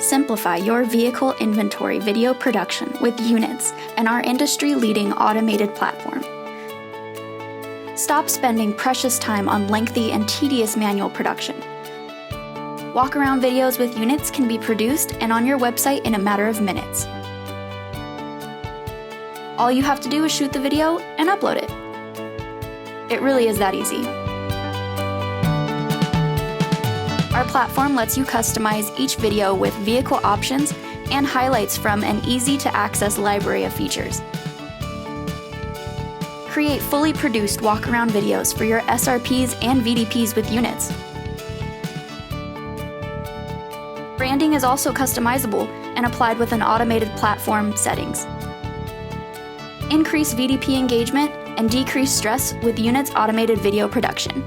Simplify your vehicle inventory video production with Units and our industry-leading automated platform. Stop spending precious time on lengthy and tedious manual production. Walk-around videos with Units can be produced and on your website in a matter of minutes. All you have to do is shoot the video and upload it. It really is that easy. Our platform lets you customize each video with vehicle options and highlights from an easy-to-access library of features. Create fully produced walk-around videos for your SRPs and VDPs with Units. Branding is also customizable and applied with an automated platform settings. Increase VDP engagement and decrease stress with Units automated video production.